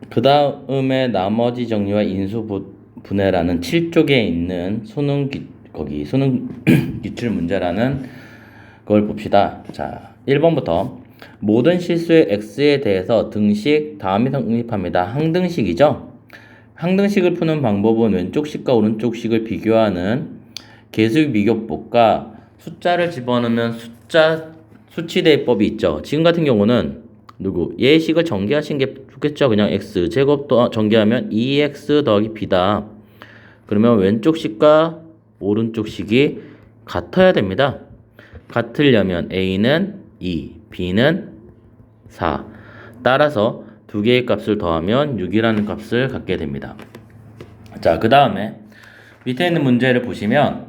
그 다음에 나머지 정리와 인수 분해라는 7쪽에 있는 수능 기출 문제라는 걸 봅시다. 자, 1번부터 모든 실수의 x에 대해서 등식 다음이 성립합니다. 항등식이죠. 항등식을 푸는 방법은 왼쪽 식과 오른쪽 식을 비교하는 계수 비교법과 숫자를 집어넣으면 수치 대입법이 있죠. 지금 같은 경우는 예식을 전개하신 게 좋겠죠. 그냥 x 제곱 전개하면 2x 더하기 b다. 그러면 왼쪽 식과 오른쪽 식이 같아야 됩니다. 같으려면 a는 2, b는 4. 따라서 두 개의 값을 더하면 6이라는 값을 갖게 됩니다. 자, 그 다음에 밑에 있는 문제를 보시면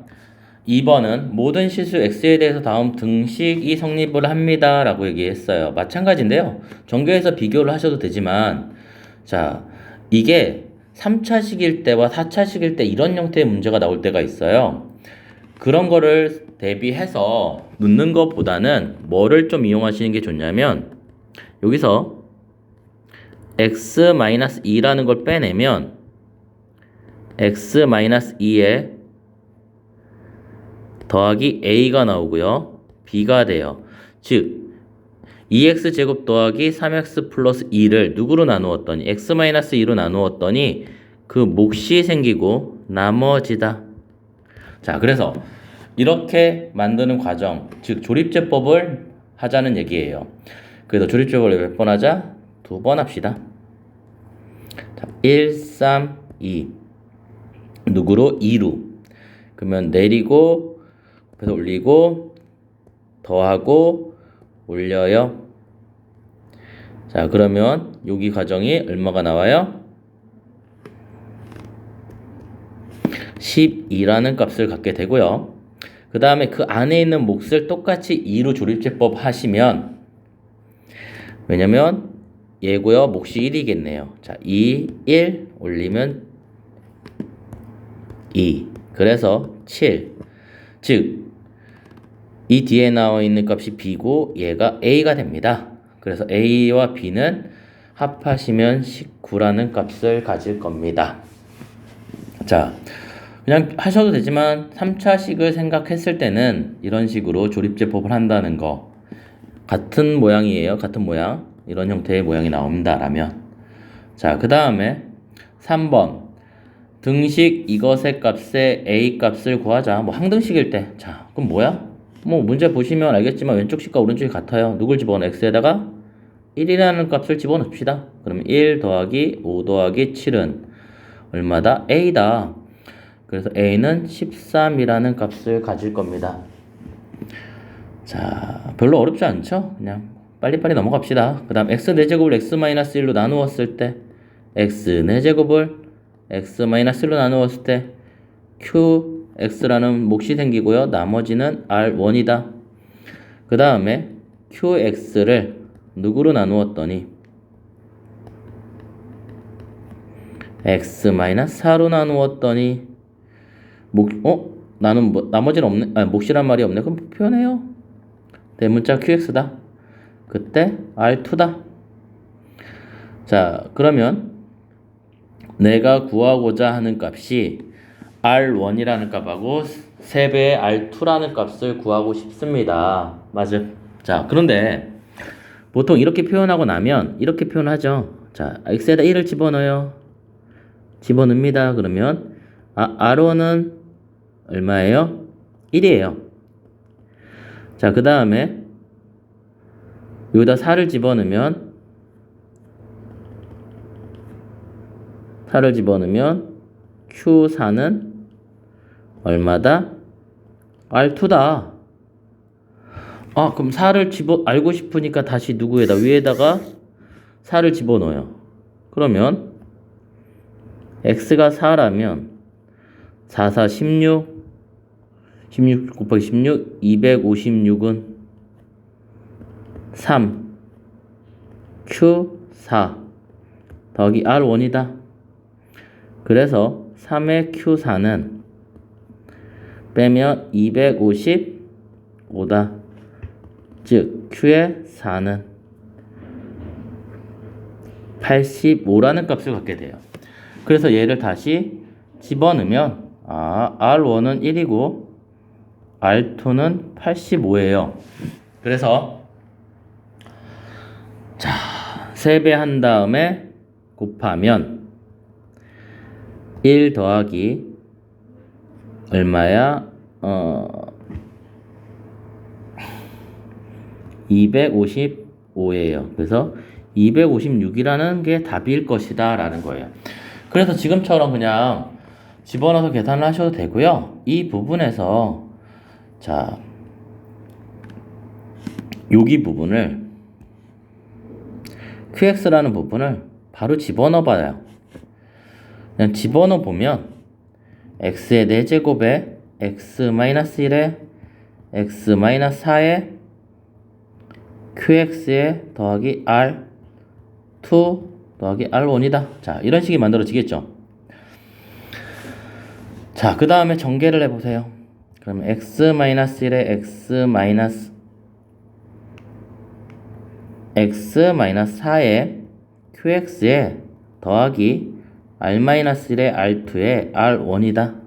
2번은 모든 실수 x에 대해서 다음 등식이 성립을 합니다 라고 얘기했어요. 마찬가지인데요. 전교에서 비교를 하셔도 되지만, 자, 이게 3차식일 때와 4차식일 때 이런 형태의 문제가 나올 때가 있어요. 그런 거를 대비해서 묻는 것보다는 뭐를 좀 이용하시는 게 좋냐면, 여기서 x-2라는 걸 빼내면 x-2에 더하기 a가 나오고요. b가 돼요. 즉 2x제곱 더하기 3x 플러스 2를 누구로 나누었더니 x-2로 나누었더니 그 몫이 생기고 나머지다. 자, 그래서 이렇게 만드는 과정, 즉 조립제법을 하자는 얘기예요. 그래서 조립제법을 몇 번 하자? 2번 합시다. 자, 1, 3, 2 누구로? 2로. 그러면 내리고 그래서 올리고 더하고 올려요. 자, 그러면 여기 과정이 얼마가 나와요? 12라는 값을 갖게 되고요. 그 다음에 그 안에 있는 몫을 똑같이 2로 조립제법 하시면, 왜냐면 얘고요. 몫이 1이겠네요. 자, 2, 1 올리면 2. 그래서 7. 즉 이 뒤에 나와 있는 값이 b고 얘가 a가 됩니다. 그래서 a와 b는 합하시면 19라는 값을 가질 겁니다. 자, 그냥 하셔도 되지만 3차식을 생각했을 때는 이런 식으로 조립제법을 한다는 거, 같은 모양이에요. 같은 모양, 이런 형태의 모양이 나옵니다 라면. 자, 그 다음에 3번 등식 이것의 값에 a 값을 구하자. 뭐 항등식일 때. 자, 그럼 뭐야? 뭐 문제 보시면 알겠지만 왼쪽 식과 오른쪽이 같아요. 누굴 집어넣어? x에다가 1이라는 값을 집어넣읍시다. 그러면 1 더하기 5 더하기 7은 얼마다? a다. 그래서 a는 13이라는 값을 가질 겁니다. 자, 별로 어렵지 않죠? 그냥 빨리빨리 넘어갑시다. 그 다음 x 4제곱을 x-1로 나누었을 때 x 4제곱을 x-1로 나누었을 때 qx라는 몫이 생기고요. 나머지는 r1이다. 그 다음에 qx를 누구로 나누었더니 x-4로 나누었더니 나는 나머지는 없네. 몫이란 말이 없네. 그럼 표현해요. 대문자 qx다. 그때 r2다. 자, 그러면 내가 구하고자 하는 값이 r1이라는 값하고 3배의 r2라는 값을 구하고 싶습니다. 맞아. 자, 그런데 보통 이렇게 표현하고 나면 이렇게 표현하죠. 자, x에다 1을 집어넣어요. 집어넣습니다. 그러면 r1은 얼마예요? 1이에요. 자, 그 다음에 여기다 4를 집어넣으면 Q4는 얼마다? R2다. 그럼 4를 알고 싶으니까 다시 누구에다? 위에다가 4를 집어넣어요. 그러면 x가 4라면 4, 4, 16 곱하기 16 256은 3 Q4 더하기 R1이다. 그래서 3의 Q4는 빼면 255다. 즉 Q의 4는 85라는 값을 갖게 돼요. 그래서 얘를 다시 집어넣으면 R1은 1이고 R2는 85예요. 그래서 자, 3배 한 다음에 곱하면 1 더하기 얼마야? 255예요. 그래서 256이라는 게 답일 것이다 라는 거예요. 그래서 지금처럼 그냥 집어넣어서 계산을 하셔도 되고요. 이 부분에서 자, 여기 부분을 QX라는 부분을 바로 집어넣어 봐요. 그냥 집어넣어 보면 X의 4제곱에 X-1에 X-4에 QX에 더하기 R2 더하기 R1이다. 자, 이런 식이 만들어지겠죠. 자, 그 다음에 전개를 해보세요. 그러면 X-1에 X-4에 QX에 더하기 R-1에 R2에 R1이다.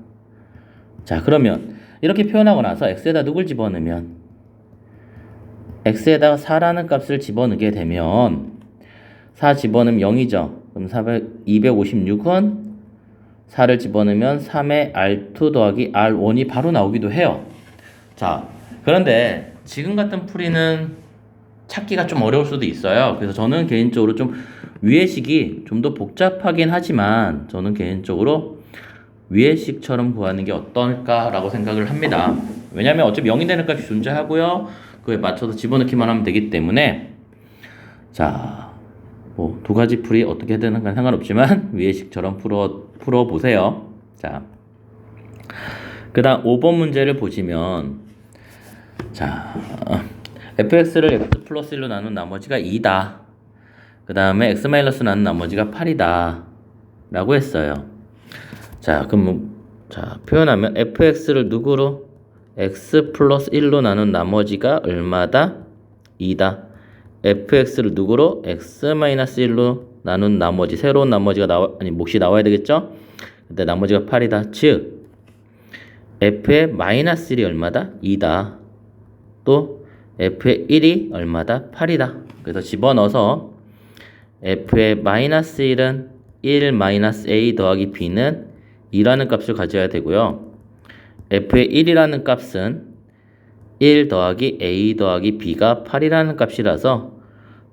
자, 그러면 이렇게 표현하고 나서 X에다 누굴 집어넣으면 X에다가 4라는 값을 집어넣게 되면 4 집어넣으면 0이죠. 그럼 256은 4를 집어넣으면 3의 R2 더하기 R1이 바로 나오기도 해요. 자, 그런데 지금 같은 풀이는 찾기가 좀 어려울 수도 있어요. 그래서 저는 개인적으로 좀 위의 식이 좀 더 복잡하긴 하지만 저는 개인적으로 위의 식처럼 구하는 게 어떨까라고 생각을 합니다. 왜냐하면 어차피 0이 되는 값이 존재하고요. 그에 맞춰서 집어넣기만 하면 되기 때문에 자, 뭐 두 가지 풀이 어떻게 되는 건 상관없지만 위의 식처럼 풀어보세요. 자, 그 다음 5번 문제를 보시면 자, fx를 x 플러스 1로 나눈 나머지가 2다. 그 다음에 x 마이너스 나눈 나머지가 8이다 라고 했어요. 자, 그럼 자, 표현하면 fx를 누구로? x 플러스 1로 나눈 나머지가 얼마다? 2다. fx를 누구로? x 마이너스 1로 나눈 나머지, 새로운 나머지가 몫이 나와야 되겠죠? 근데 나머지가 8이다. 즉 f의 마이너스 1이 얼마다? 2다. 또 f의 1이 얼마다? 8이다. 그래서 집어넣어서 f의 마이너스 1은 1 마이너스 a 더하기 b는 2라는 값을 가져야 되고요. f의 1이라는 값은 1 더하기 a 더하기 b가 8이라는 값이라서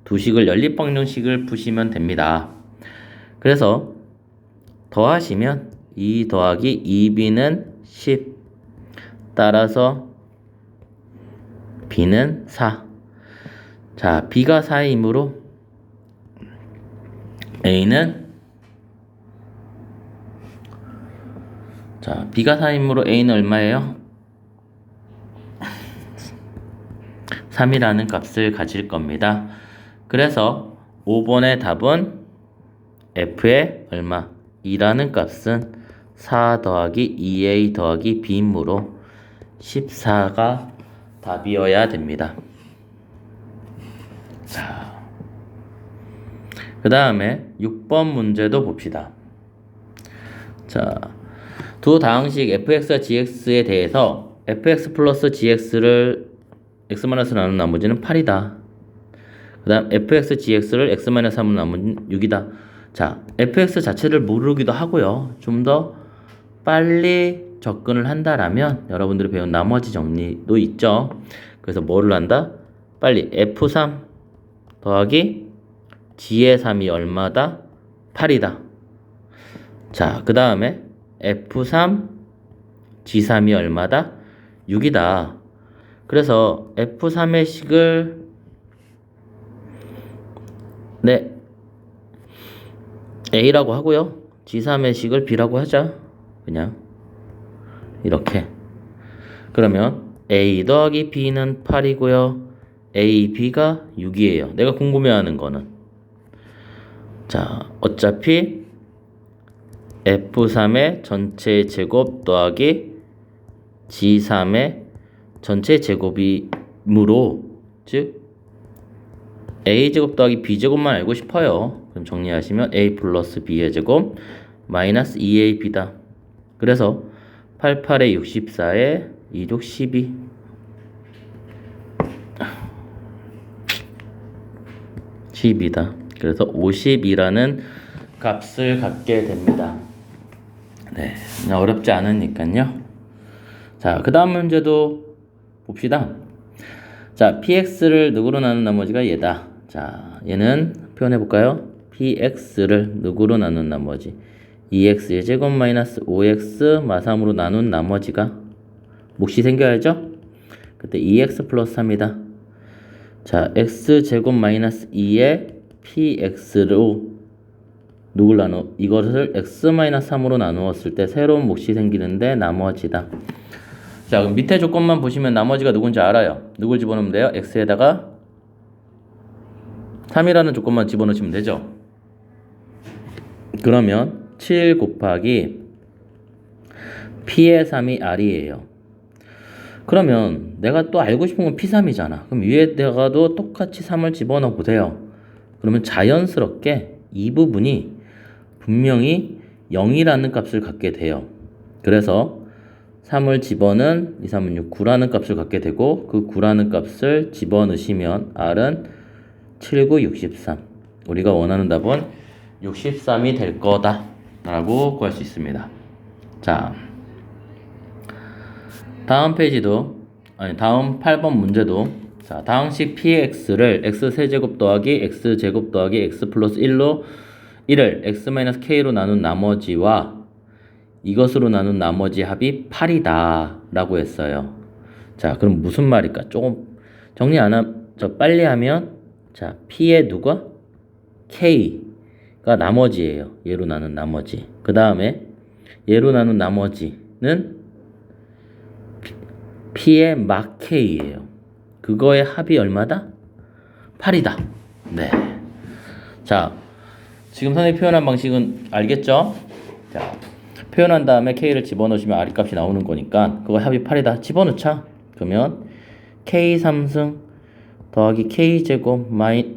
두 식을 연립방정식을 푸시면 됩니다. 그래서 더하시면 2 더하기 2b는 10 따라서 b는 4. 자, b가 4이므로 a는 자, b가 4이므로 a는 얼마예요? 3이라는 값을 가질 겁니다. 그래서 5번의 답은 f의 얼마? 2라는 값은 4 더하기 2a 더하기 b이므로 14가 답이어야 됩니다. 자, 그 다음에 6번 문제도 봅시다. 자, 두 다항식 fx와 gx에 대해서 fx 플러스 gx를 x-3으로 나눈 나머지는 8이다. 그 다음 fx gx를 x-3으로 나머지는 6이다. 자, fx 자체를 모르기도 하고요. 좀 더 빨리 접근을 한다라면 여러분들이 배운 나머지 정리도 있죠. 그래서 뭐를 한다? 빨리 f3 더하기 g의 3이 얼마다? 8이다. 자, 그 다음에 f3 g3이 얼마다? 6이다. 그래서 f3의 식을 네 a라고 하고요. g3의 식을 b라고 하자. 그냥 이렇게. 그러면 a 더하기 b는 8이고요. a, b가 6이에요. 내가 궁금해하는 거는 자, 어차피 f3의 전체 제곱 더하기 g3의 전체 제곱이므로 즉 a제곱 더하기 b제곱만 알고 싶어요. 그럼 정리하시면 a 플러스 b의 제곱 마이너스 2ab다. 그래서 88에 64에 2족 12. 10이다. 그래서 50이라는 값을 갖게 됩니다. 네, 어렵지 않으니까요. 자, 그 다음 문제도 봅시다. 자, px를 누구로 나눈 나머지가 얘다. 자, 얘는 표현해볼까요? px를 누구로 나눈 나머지 2x의 제곱 마이너스 5x 마삼으로 나눈 나머지가 몫이 생겨야죠? 그때 2x 플러스 3이다. 자, x제곱 마이너스 2에 px로 누굴 나눠? 이것을 x 마이너스 3으로 나누었을 때 새로운 몫이 생기는데 나머지다. 자, 그럼 밑에 조건만 보시면 나머지가 누군지 알아요. 누굴 집어넣으면 돼요? x에다가 3이라는 조건만 집어넣으시면 되죠. 그러면 7 곱하기 p의 3이 r이에요. 그러면 내가 또 알고 싶은 건 P3이잖아. 그럼 위에다가도 똑같이 3을 집어넣어 보세요. 그러면 자연스럽게 이 부분이 분명히 0이라는 값을 갖게 돼요. 그래서 3을 집어넣은 2, 3은 6, 9라는 값을 갖게 되고 그 9라는 값을 집어넣으시면 R은 7, 9, 63. 우리가 원하는 답은 63이 될 거다 라고 구할 수 있습니다. 자, 다음 페이지도 다음 8번 문제도 자, 다항식 px를 x세제곱 더하기 x제곱 더하기 x 플러스 1로 1을 x-k로 나눈 나머지와 이것으로 나눈 나머지 합이 8이다 라고 했어요. 자, 그럼 무슨 말일까? 조금 정리 빨리 하면 자, p의 누가? k가 나머지예요. 얘로 나눈 나머지. 그 다음에 얘로 나눈 나머지는 p의 막 k예요. 그거의 합이 얼마다? 8이다. 네. 자, 지금 선생님이 표현한 방식은 알겠죠? 자, 표현한 다음에 k를 집어넣으시면 r 값이 나오는 거니까 그거 합이 8이다. 집어넣자. 그러면 k 3승 더하기 k 제곱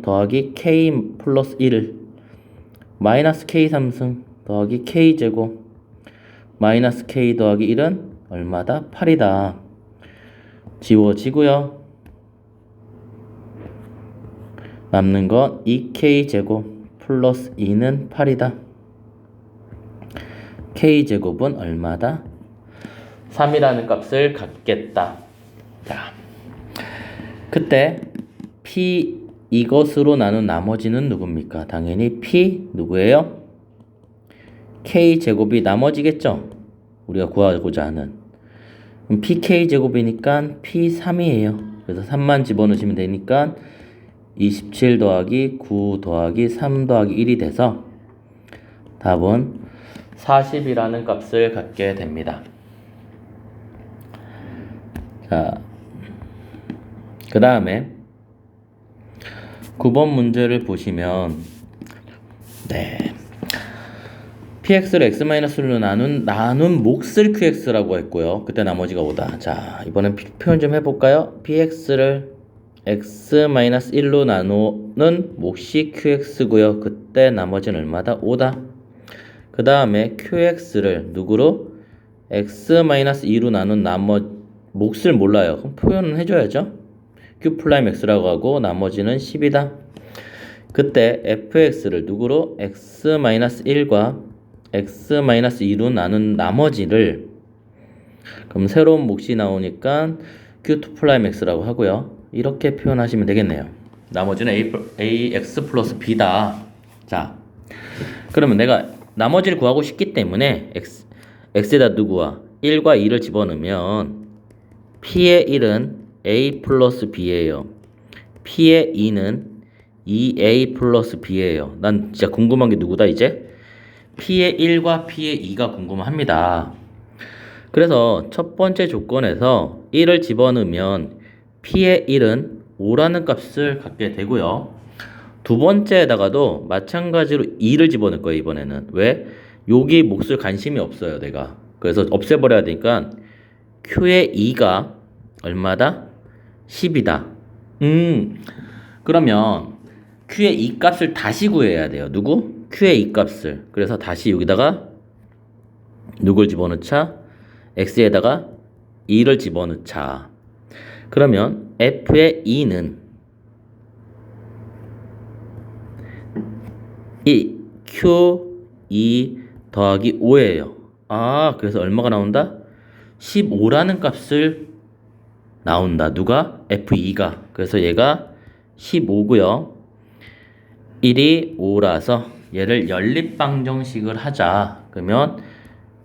더하기 k 플러스 1 마이너스 k 3승 더하기 k 제곱 마이너스 k 더하기 1은 얼마다? 8이다. 지워지고요. 남는 건 2k 제곱 플러스 2는 8이다. k 제곱은 얼마다? 3이라는 값을 갖겠다. 자, 그때 p 이것으로 나눈 나머지는 누굽니까? 당연히 p 누구예요? k 제곱이 나머지겠죠? 우리가 구하고자 하는. 그럼 pk 제곱이니까 p3이에요. 그래서 3만 집어넣으시면 되니까 27 더하기 9 더하기 3 더하기 1이 돼서 답은 40이라는 값을 갖게 됩니다. 자, 그 다음에 9번 문제를 보시면 네, px를 x-로 나눈 몫을 qx라고 했고요. 그때 나머지가 5다. 자, 이번엔 표현 좀 해볼까요? px를 x-1로 나누는 몫이 qx고요. 그때 나머지는 얼마다? 5다. 그 다음에 qx를 누구로? x-2로 나눈 몫을 몰라요. 그럼 표현은 해줘야죠. q'x라고 하고 나머지는 10이다. 그때 fx를 누구로? x-1과 x-2로 나눈 나머지를 그럼 새로운 몫이 나오니까 q2'x라고 하고요. 이렇게 표현하시면 되겠네요. 나머지는 ax 플러스 b다. 자, 그러면 내가 나머지를 구하고 싶기 때문에 x에다 누구와 1과 2를 집어넣으면 p의 1은 a 플러스 b예요. p의 2는 2a 플러스 b예요. 난 진짜 궁금한 게 누구다 이제? p의 1과 p의 2가 궁금합니다. 그래서 첫 번째 조건에서 1을 집어넣으면 p의 1은 5라는 값을 갖게 되고요. 두 번째에다가도 마찬가지로 2를 집어넣을 거예요. 이번에는. 왜? 여기 몫을 관심이 없어요. 내가. 그래서 없애버려야 되니까 q의 2가 얼마다? 10이다. 그러면 Q의 이 값을 다시 구해야 돼요. 누구? Q의 이 값을. 그래서 다시 여기다가 누굴 집어넣자? X에다가 2를 집어넣자. 그러면 F의 2는 이 Q2 더하기 5예요. 아, 그래서 얼마가 나온다? 15라는 값을 나온다. 누가? F2가. 그래서 얘가 15고요. 1이 5라서 얘를 연립방정식을 하자. 그러면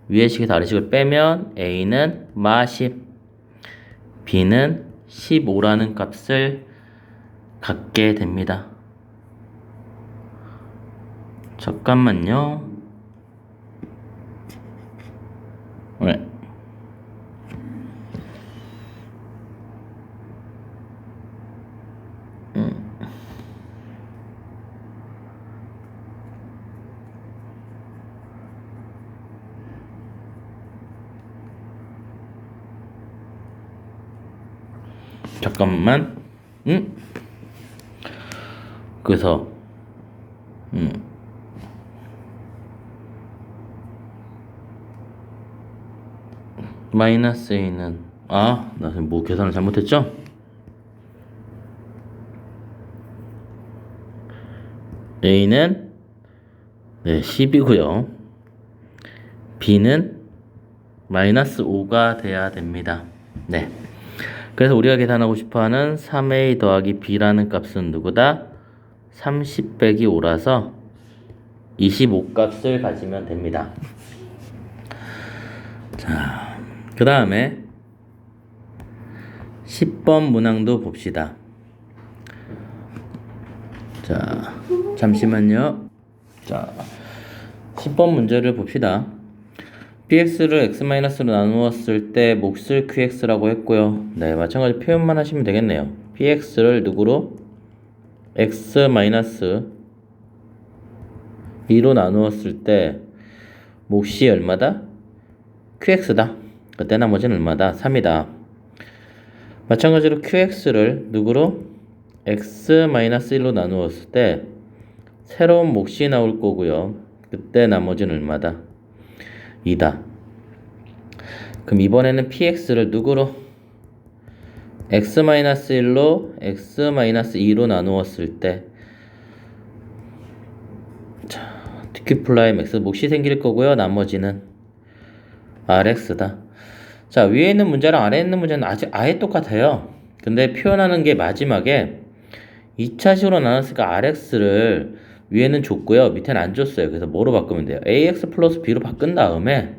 위의 식에서 아래 식을 빼면 A는 마10, B는 15라는 값을 갖게 됩니다. 잠깐만요. 네. 잠깐만. 그래서 마이너스 A는 나 지금 뭐 계산을 잘못했죠? A는 10이고요. B는 마이너스 5가 돼야 됩니다. 네. 그래서 우리가 계산하고 싶어하는 3A 더하기 B라는 값은 누구다? 30 빼기 5라서 25 값을 가지면 됩니다. 자, 그 다음에 10번 문항도 봅시다. 자, 잠시만요. 자, 10번 문제를 봅시다. px를 x-로 나누었을 때 몫을 qx라고 했고요. 네, 마찬가지 표현만 하시면 되겠네요. px를 누구로? x-2로 나누었을 때 몫이 얼마다? qx다. 그때 나머지는 얼마다? 3이다. 마찬가지로 qx를 누구로? x-1로 나누었을 때 새로운 몫이 나올 거고요. 그때 나머지는 얼마다? 2다. 그럼 이번에는 px를 누구로? x-1로 x-2로 나누었을 때 dq 플라임 x 몫이 생길 거고요. 나머지는 rx다. 자, 위에 있는 문제랑 아래에 있는 문제는 아예 똑같아요. 근데 표현하는 게 마지막에 2차식으로 나눴으니까 rx를 위에는 줬고요. 밑에는 안 줬어요. 그래서 뭐로 바꾸면 돼요? ax 플러스 b로 바꾼 다음에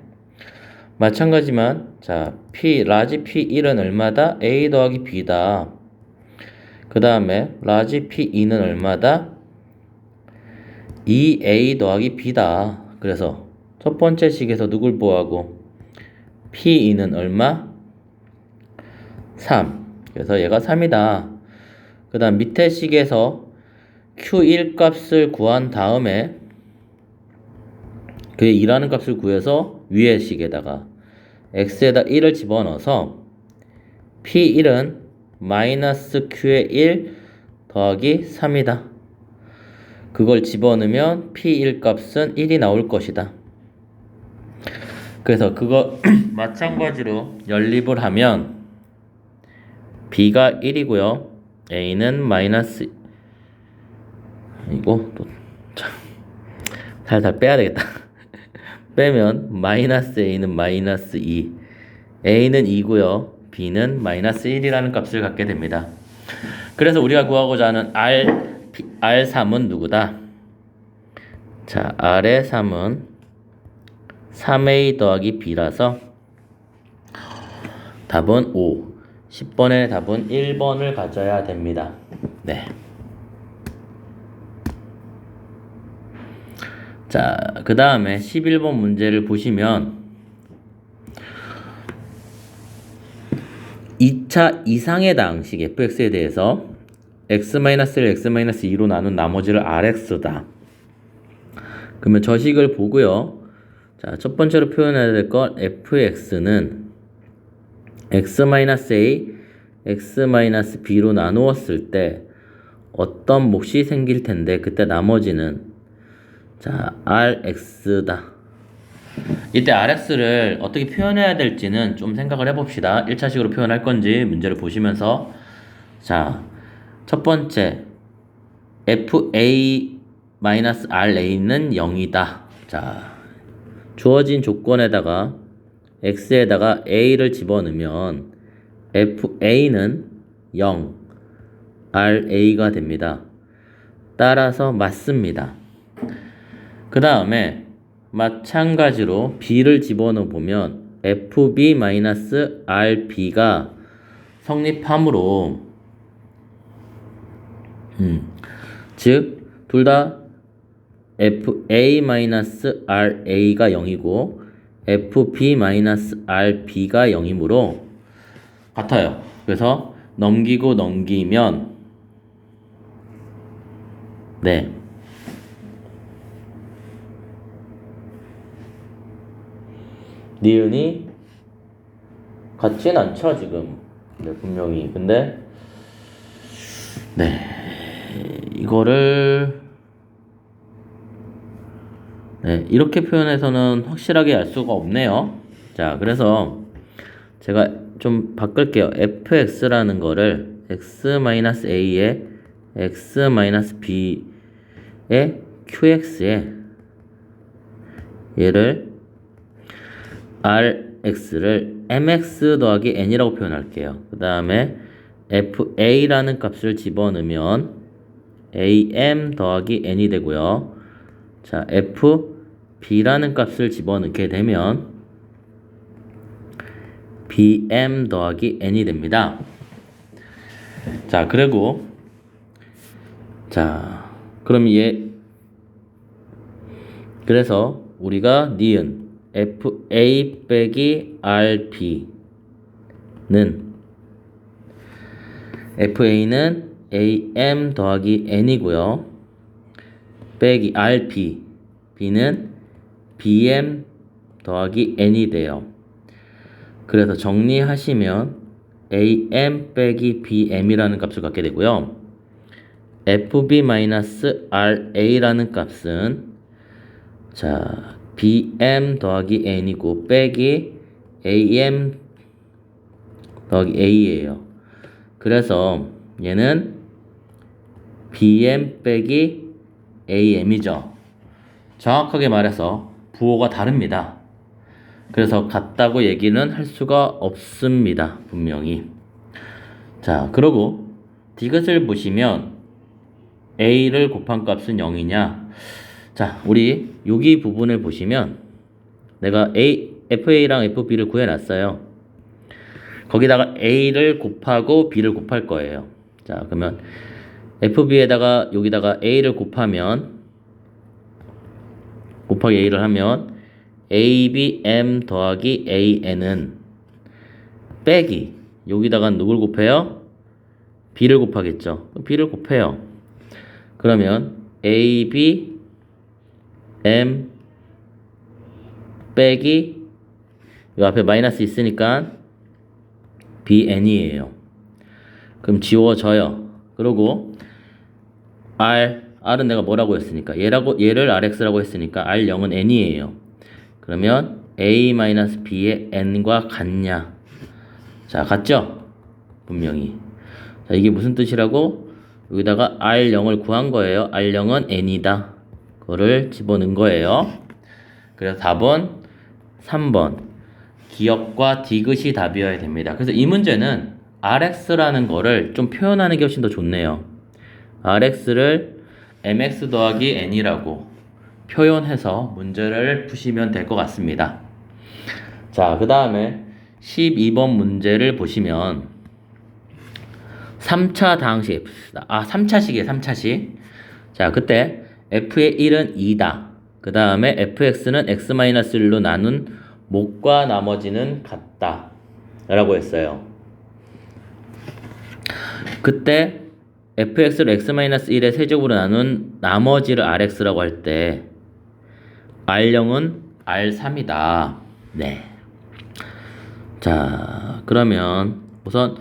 마찬가지만 자, 라지 P1은 얼마다? A 더하기 B다. 그 다음에 라지 P2는 얼마다? 2A 더하기 B다. 그래서 첫 번째 식에서 누굴 보하고 P2는 얼마? 3. 그래서 얘가 3이다. 그 다음 밑에 식에서 Q1 값을 구한 다음에 그의 2라는 값을 구해서 위의 식에다가 x에다 1을 집어넣어서 P1은 마이너스 Q의 1 더하기 3이다. 그걸 집어넣으면 P1 값은 1이 나올 것이다. 그래서 그거 마찬가지로 연립을 하면 B가 1이고요. A는 마이너스 이거 또 살살 빼야 되겠다. 빼면 마이너스 A는 마이너스 2, A는 2고요. B는 마이너스 1이라는 값을 갖게 됩니다. 그래서 우리가 구하고자 하는 R3은 누구다? 자, R의 3은 3A 더하기 B라서 답은 5. 10번의 답은 1번을 가져야 됩니다. 네. 자, 그 다음에 11번 문제를 보시면 2차 이상의 다항식 fx에 대해서 x-1을 x-2로 나눈 나머지를 rx다. 그러면 저 식을 보고요. 자, 첫 번째로 표현해야 될 건 fx는 x-a, x-b로 나누었을 때 어떤 몫이 생길 텐데 그때 나머지는 자 Rx다. 이때 Rx를 어떻게 표현해야 될지는 좀 생각을 해봅시다. 1차식으로 표현할 건지 문제를 보시면서 자 첫 번째 FA-RA는 0이다. 자 주어진 조건에다가 x에다가 a를 집어넣으면 fa는 0, ra가 됩니다. 따라서 맞습니다. 그 다음에 마찬가지로 b를 집어넣어 보면 fb-rb가 성립하므로 즉 둘 다 fa-ra가 0이고 fb-rb가 0이므로 같아요. 그래서 넘기고 넘기면 네 니은이 같진 않죠 지금. 네 분명히. 근데 네 이거를 네, 이렇게 표현해서는 확실하게 알 수가 없네요. 자, 그래서 제가 좀 바꿀게요. fx라는 거를 x-a에 x-b에 qx에 얘를 rx를 mx 더하기 n이라고 표현할게요. 그 다음에 fa라는 값을 집어넣으면 am 더하기 n이 되고요. 자, fb라는 값을 집어넣게 되면 bm 더하기 n이 됩니다. 자, 그리고 자, 그럼 그래서 우리가 니은 fa 빼기 rb는 fa는 am 더하기 n이고요. 빼기 rb b는 bm 더하기 n이 돼요. 그래서 정리하시면 am 빼기 bm이라는 값을 갖게 되고요. fb-ra라는 값은 자 bm 더하기 n이고 빼기 am 더하기 a예요. 그래서 얘는 bm 빼기 am이죠. 정확하게 말해서 부호가 다릅니다. 그래서 같다고 얘기는 할 수가 없습니다. 분명히. 자, 그리고 디귿을 보시면 a를 곱한 값은 0이냐? 자, 우리 여기 부분을 보시면 내가 fa랑 fb를 구해놨어요. 거기다가 a를 곱하고 b를 곱할 거예요. 자, 그러면 fb에다가 여기다가 a를 곱하면 곱하기 a를 하면 abm 더하기 an은 빼기 여기다가 누굴 곱해요? b를 곱하겠죠. b를 곱해요. 그러면 abm 빼기 이 앞에 마이너스 있으니까 bn이에요. 그럼 지워져요. 그리고 r은 내가 뭐라고 했으니까 얘를 rx라고 했으니까 r0은 n이에요. 그러면 a-b의 n과 같냐? 자, 같죠? 분명히. 자, 이게 무슨 뜻이라고? 여기다가 r0을 구한 거예요. r0은 n이다. 그거를 집어넣은 거예요. 그래서 답은 3번. 기역과 디귿이 답이어야 됩니다. 그래서 이 문제는 rx라는 거를 좀 표현하는 게 훨씬 더 좋네요. rx를 mx 더하기 n이라고 표현해서 문제를 푸시면 될 것 같습니다. 자, 그 다음에 12번 문제를 보시면 3차 다항식 f다. 3차식이에요. 3차식. 자, 그때 f의 1은 2다. 그 다음에 fx는 x-1로 나눈 목과 나머지는 같다 라고 했어요. 그때 fx를 x-1의 세제곱으로 나눈 나머지를 rx라고 할 때 r0은 r3이다. 네. 자, 그러면 우선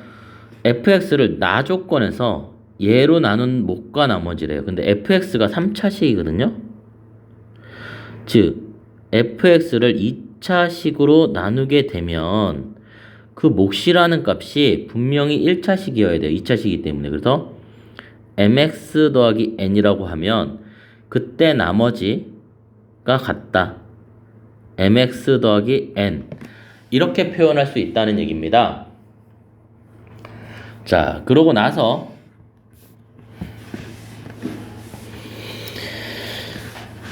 fx를 나 조건에서 얘로 나눈 목과 나머지래요. 근데 fx가 3차식이거든요. 즉 fx를 2차식으로 나누게 되면 그 몫이라는 값이 분명히 1차식이어야 돼요. 2차식이기 때문에. 그래서 mx 더하기 n이라고 하면 그때 나머지가 같다. mx 더하기 n 이렇게 표현할 수 있다는 얘기입니다. 자, 그러고 나서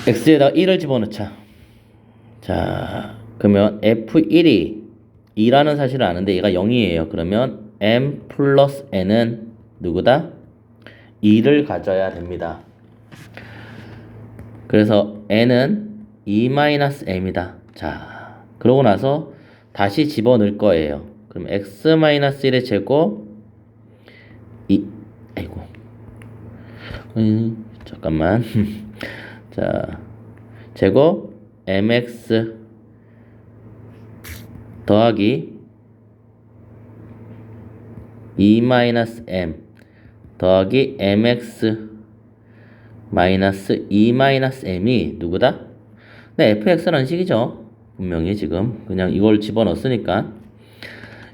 x에다가 1을 집어넣자. 자, 그러면 f1이 2라는 사실을 아는데 얘가 0이에요. 그러면 m 플러스 n은 누구다? 2를 가져야 됩니다. 그래서 n은 2-m이다. 자, 그러고 나서 다시 집어넣을 거예요. 그럼 x-1의 제곱 아이고 잠깐만 자, 제곱 mx 더하기 2-m 더하기 mx 마이너스 2-m이 누구다? 네, fx라는 식이죠. 분명히 지금 그냥 이걸 집어넣었으니까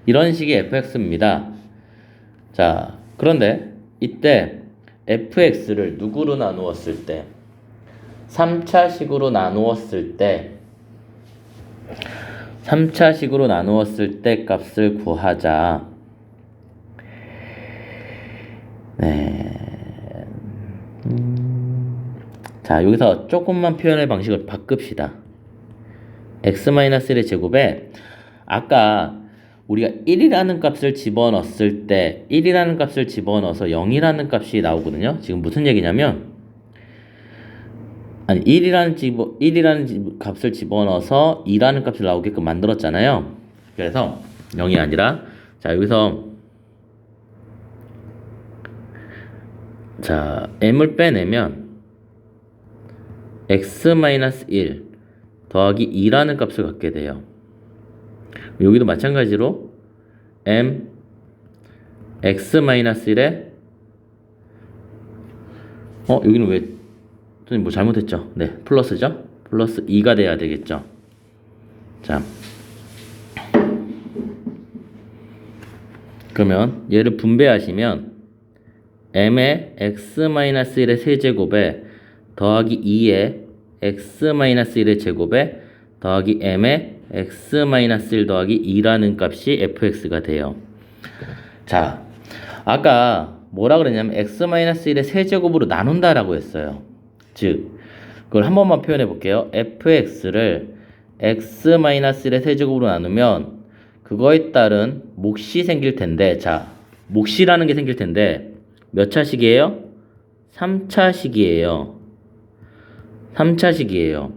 이런 식의 fx입니다. 자, 그런데 이때 fx를 누구로 나누었을 때 3차식으로 나누었을 때 3차식으로 나누었을 때 값을 구하자. 네. 자, 여기서 조금만 표현의 방식을 바꿉시다. x-1의 제곱에 아까 우리가 1이라는 값을 집어넣었을 때 1이라는 값을 집어넣어서 0이라는 값이 나오거든요. 지금 무슨 얘기냐면 1이라는 값을 집어넣어서 2라는 값을 나오게끔 만들었잖아요. 그래서 0이 아니라 자, 여기서 자, m을 빼내면 x-1 더하기 2라는 값을 갖게 돼요. 여기도 마찬가지로 m x-1에 여기는 왜 선생님 뭐 잘못했죠? 네, 플러스죠? 플러스 2가 돼야 되겠죠? 자, 그러면 얘를 분배하시면 m의 x-1의 세제곱에 더하기 2의 x-1의 제곱에 더하기 m의 x-1 더하기 2라는 값이 fx가 돼요. 자, 아까 뭐라 그랬냐면 x-1의 세제곱으로 나눈다라고 했어요. 즉, 그걸 한 번만 표현해 볼게요. fx를 x-1의 세제곱으로 나누면 그거에 따른 몫이 생길 텐데, 자, 몫이라는 게 생길 텐데 몇 차식이에요? 3차식이에요. 3차식이에요.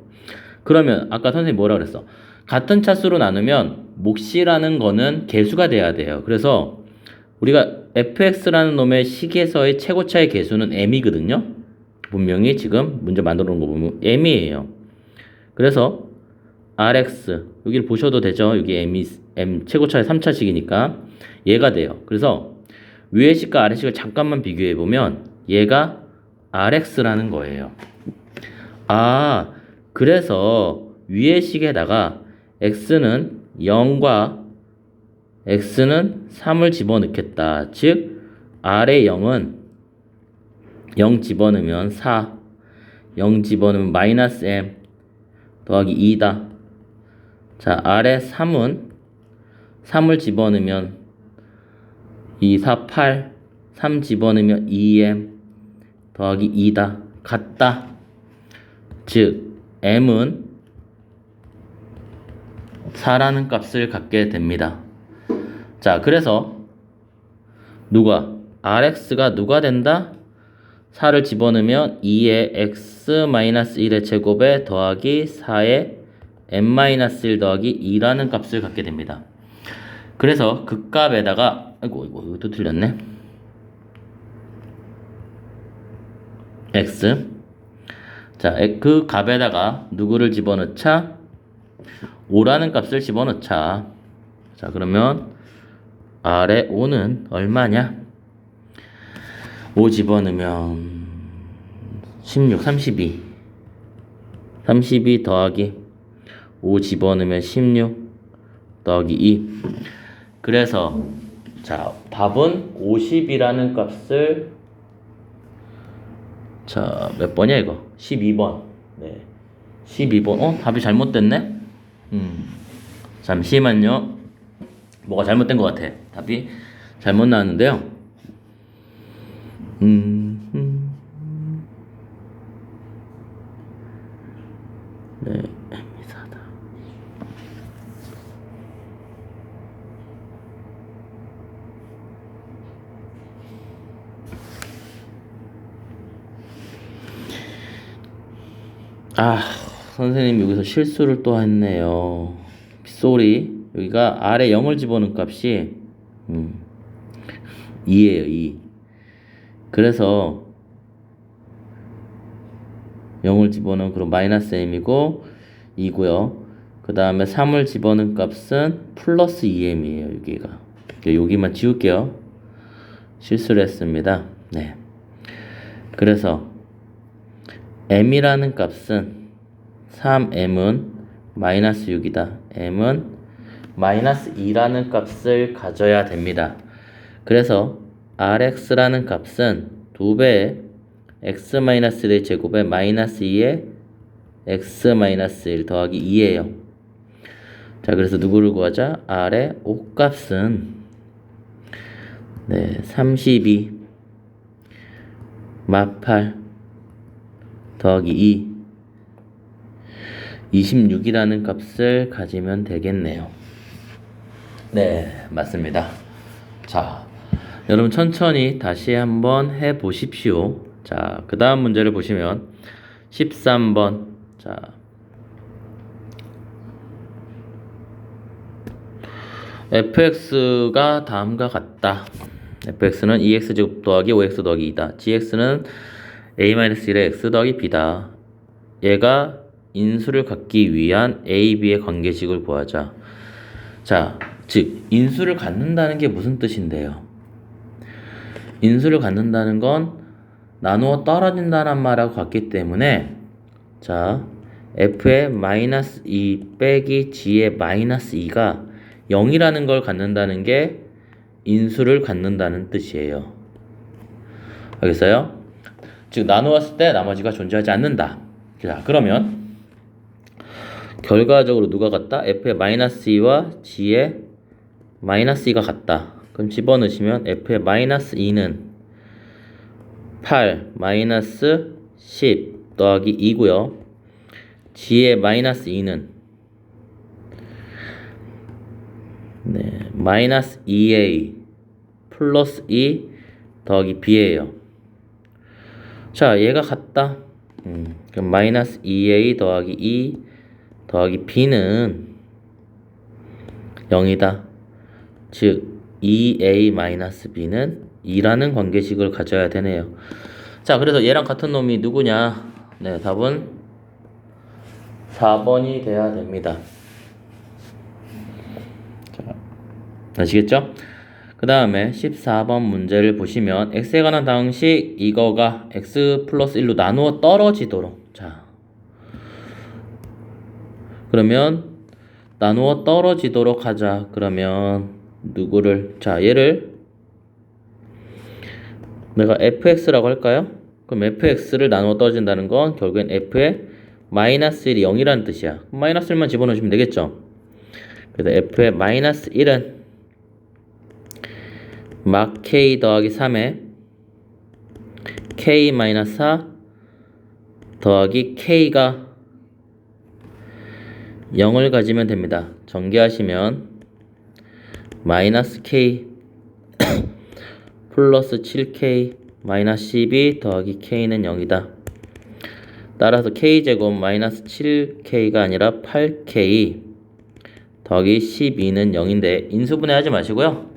그러면 아까 선생님 뭐라 그랬어? 같은 차수로 나누면 몫이라는 거는 개수가 돼야 돼요. 그래서 우리가 fx라는 놈의 식에서의 최고차의 개수는 m이거든요. 분명히 지금 문제 만들어 놓은 거 보면 m이에요. 그래서 rx 여기를 보셔도 되죠. 여기 m 최고차의 3차식이니까 얘가 돼요. 그래서 위의 식과 아래 식을 잠깐만 비교해 보면 얘가 rx라는 거예요. 아, 그래서 위의 식에다가 x는 0과 x는 3을 집어넣겠다. 즉 아래 0은 0 집어넣으면 4, 0 집어넣으면 마이너스 m 더하기 2다. 자, 아래 3은 3을 집어넣으면 2, 4, 8, 3 집어넣으면 2m 더하기 2다. 같다. 즉 m은 4라는 값을 갖게 됩니다. 자, 그래서 rx가 누가 된다? 4를 집어넣으면 2의 x-1의 제곱에 더하기 4의 m-1 더하기 2라는 값을 갖게 됩니다. 그래서 그 값에다가 이거 또 틀렸네. x 자, 그 값에다가 누구를 집어넣자? 5라는 값을 집어넣자. 자, 그러면 아래 5는 얼마냐? 5 집어넣으면 16, 32. 32 더하기 5 집어넣으면 16 더하기 2. 그래서 자, 답은 50이라는 값을 자, 몇 번이야 이거? 12번. 네. 12번. 답이 잘못됐네? 잠시만요. 뭐가 잘못된 것 같아. 답이 잘못 나왔는데요. 네, 미사다. 선생님 여기서 실수를 또 했네요. 쏘리. 여기가 아래 0을 집어넣은 값이 2예요, 2. 그래서 0을 집어넣은 그럼 마이너스 m이고 2고요. 그 다음에 3을 집어넣은 값은 플러스 2m이에요, 여기가. 여기만 지울게요. 실수를 했습니다. 네. 그래서 m이라는 값은 3m은 마이너스 6이다. m은 마이너스 2라는 값을 가져야 됩니다. 그래서 rx라는 값은 2배의 x-1의 제곱에 마이너스 2의 x-1 더하기 2예요. 자, 그래서 누구를 구하자? r의 옷값은 32 마8 더하기 2 26이라는 값을 가지면 되겠네요. 네, 맞습니다. 자, 여러분 천천히 다시 한번 해 보십시오. 자, 그 다음 문제를 보시면 13번. 자, fx가 다음과 같다. fx는 2x제곱 더하기 5x 더하기 2다. gx는 a-1의 x 더하기 b다. 얘가 인수를 갖기 위한 a, b의 관계식을 구하자. 자, 즉 인수를 갖는다는 게 무슨 뜻인데요? 인수를 갖는다는 건 나누어 떨어진다는 말하고 같기 때문에 자, f의 마이너스 2 빼기 g의 마이너스 2가 0이라는 걸 갖는다는 게 인수를 갖는다는 뜻이에요. 알겠어요? 즉 나누었을 때 나머지가 존재하지 않는다. 자, 그러면 결과적으로 누가 같다? f의 마이너스 2와 g의 마이너스 2가 같다. 그럼 집어넣으시면 f의 마이너스 2는 8 마이너스 10 더하기 2고요. g의 마이너스 2는 마이너스 2a 플러스 2 더하기 b예요. 자, 얘가 같다. 그럼 마이너스 2a 더하기 2 더하기 b는 0이다. 즉 2a 마이너스 b는 2라는 관계식을 가져야 되네요. 자, 그래서 얘랑 같은 놈이 누구냐? 네, 답은 4번이 돼야 됩니다. 자, 아시겠죠? 그 다음에 14번 문제를 보시면 x에 관한 방식 이거가 x 플러스 1로 나누어 떨어지도록. 자, 그러면 나누어 떨어지도록 하자. 그러면 누구를, 자, 얘를 내가 fx라고 할까요? 그럼 fx를 나누어 떨어진다는 건 결국엔 f의 마이너스 1이 0이라는 뜻이야. 마이너스 1만 집어넣으시면 되겠죠? 그래서 f의 마이너스 1은 막 k 더하기 3에 k 마이너스 4 더하기 k가 0을 가지면 됩니다. 전개하시면 마이너스 k 플러스 7k 마이너스 12 더하기 k는 0이다. 따라서 k제곱 마이너스 7k가 아니라 8k 더하기 12는 0인데 인수분해 하지 마시고요.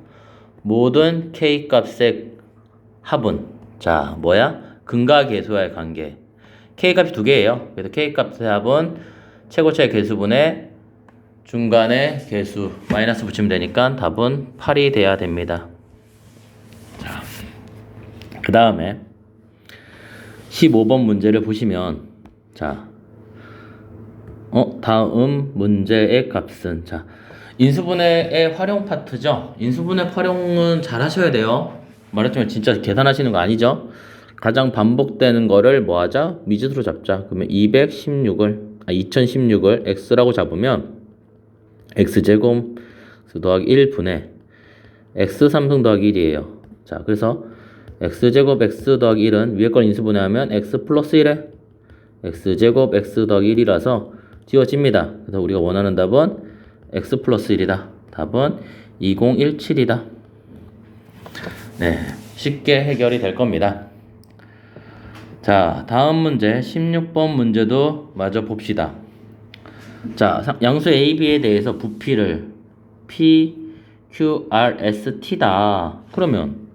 모든 k 값의 합은 자 뭐야? 근과 계수와의 관계. k 값이 두 개예요. 그래서 k 값의 합은 최고차의 계수분의 중간에 계수 마이너스 붙이면 되니까 답은 8이 돼야 됩니다. 자, 그 다음에 15번 문제를 보시면 자, 다음 문제의 값은 자, 인수분해의 활용 파트죠. 인수분해 활용은 잘 하셔야 돼요. 말했지만 진짜 계산하시는 거 아니죠. 가장 반복되는 거를 뭐 하자? 미지수로 잡자. 그러면 2016을 x라고 잡으면 x제곱 더하기 1분의 x 3승 더하기 1이에요. 자, 그래서 x제곱 x 더하기 1은 위에 걸 인수분해하면 x 플러스 1에 x제곱 x 더하기 1이라서 지워집니다. 그래서 우리가 원하는 답은 x 플러스 1이다. 답은 2017이다. 네, 쉽게 해결이 될 겁니다. 자, 다음 문제 16번 문제도 마저 봅시다. 자, 양수 AB에 대해서 부피를 P, Q, R, S, T다. 그러면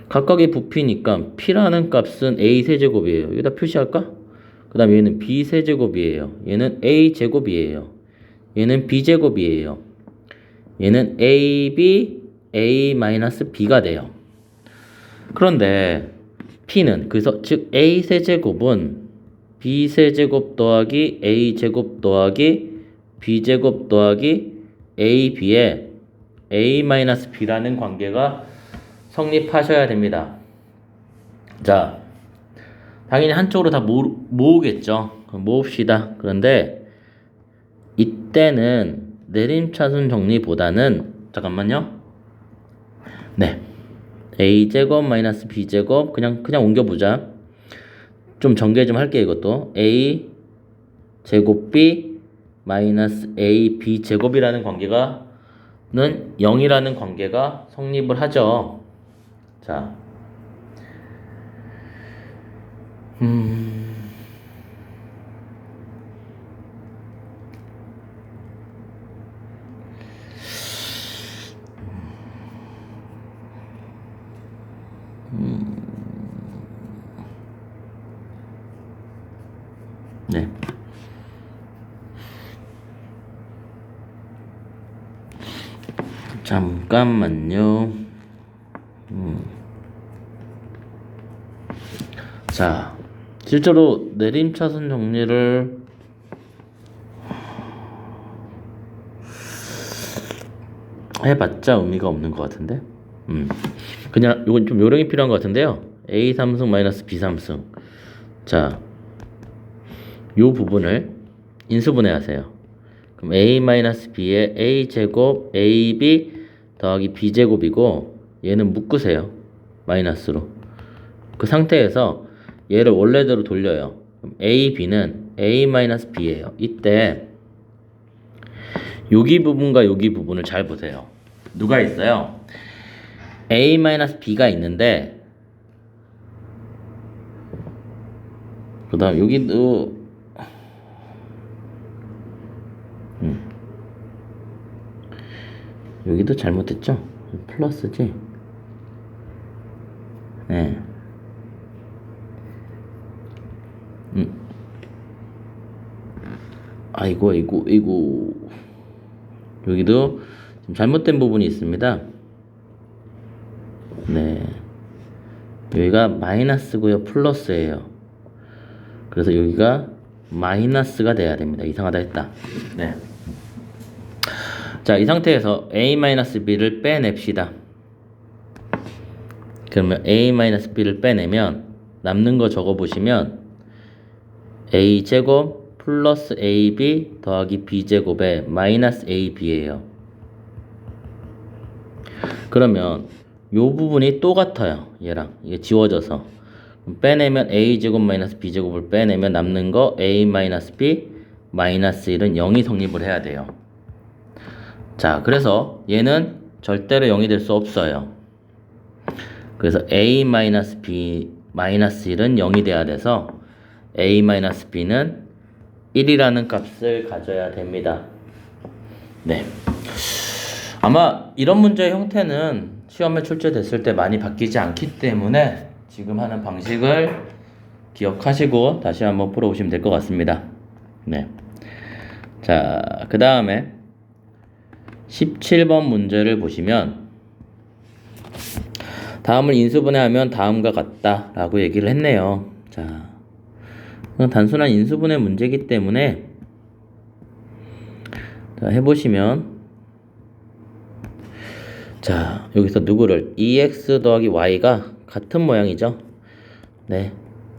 각각의 부피니까 P라는 값은 A 세제곱이에요. 여기다 표시할까? 그 다음에 얘는 B 세제곱이에요. 얘는 A 제곱이에요. 얘는 B 제곱이에요. 얘는 AB, A-B가 돼요. 그런데 P는 그래서 즉 A 세제곱은 B 세제곱 더하기 A 제곱 더하기 B 제곱 더하기 AB에 A-B라는 관계가 성립하셔야 됩니다. 자, 당연히 한쪽으로 다 모으겠죠. 모읍시다. 그런데 이때는 내림차순 정리보다는 잠깐만요. 네, a제곱 마이너스 b제곱 그냥 옮겨보자. 좀 전개 좀 할게요. 이것도 a 제곱 b 마이너스 a b 제곱이라는 관계가는 0이라는 관계가 성립을 하죠. 자, 네. 잠깐만요. 자, 실제로 내림차순 정리를 해봤자 의미가 없는 것 같은데. 그냥 이건 좀 요령이 필요한 것 같은데요. A 3승 마이너스 B 3승. 자, 요 부분을 인수분해 하세요. 그럼 A 마이너스 B의 A 제곱 AB 더하기 B 제곱이고 얘는 묶으세요. 마이너스로. 그 상태에서 얘를 원래대로 돌려요. 그럼 A, B는 A 마이너스 B예요. 이때 여기 부분과 여기 부분을 잘 보세요. 누가 있어요? A 마이너스 B가 있는데 그 다음 여기도 여기도 잘못했죠? 플러스지? 네. 아이고 여기도 좀 잘못된 부분이 있습니다. 네, 여기가 마이너스고요 플러스예요. 그래서 여기가 마이너스가 돼야 됩니다. 이상하다 했다. 네. 자, 이 상태에서 A-B를 빼냅시다. 그러면 A-B를 빼내면 남는 거 적어보시면 A제곱 플러스 AB 더하기 B제곱에 마이너스 AB예요. 그러면 요 부분이 똑같아요. 얘랑 이게 지워져서 빼내면 A제곱 마이너스 B제곱을 빼내면 남는 거 A 마이너스 B 마이너스 1은 0이 성립을 해야 돼요. 자, 그래서 얘는 절대로 0이 될 수 없어요. 그래서 A 마이너스 B 마이너스 1은 0이 돼야 돼서 A 마이너스 B는 1이라는 값을 가져야 됩니다. 네. 아마 이런 문제의 형태는 시험에 출제됐을 때 많이 바뀌지 않기 때문에 지금 하는 방식을 기억하시고 다시 한번 풀어보시면 될 것 같습니다. 네. 자, 그 다음에 17번 문제를 보시면 다음을 인수분해하면 다음과 같다 라고 얘기를 했네요. 자, 단순한 인수분해 문제이기 때문에 자, 해보시면 자, 여기서 누구를 EX 더하기 Y가 같은 모양이죠. 네,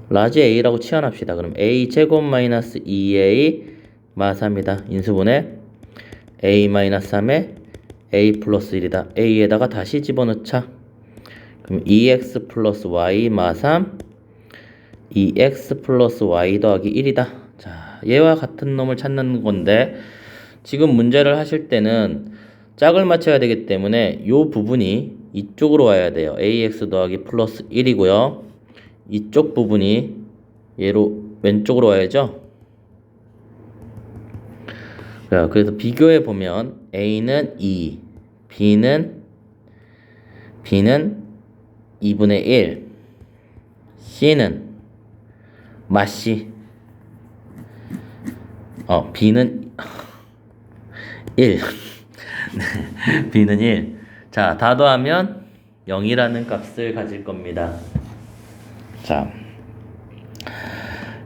라지 A라고 치환합시다. 그럼 A 제곱 마이너스 2A 마사입니다. 인수분해 A 마이너스 3에 A 플러스 1이다. A에다가 다시 집어넣자. 그럼 2X 플러스 Y 마3 2X 플러스 Y 더하기 1이다. 자, 얘와 같은 놈을 찾는 건데 지금 문제를 하실 때는 짝을 맞춰야 되기 때문에 이 부분이 이쪽으로 와야 돼요. AX 더하기 플러스 1이고요. 이쪽 부분이 얘로 왼쪽으로 와야죠. 자, 그래서 비교해 보면 A는 2, B는 2분의 1, C는 마씨, B는 1, B는 1. 자, 다 더하면 0이라는 값을 가질 겁니다. 자,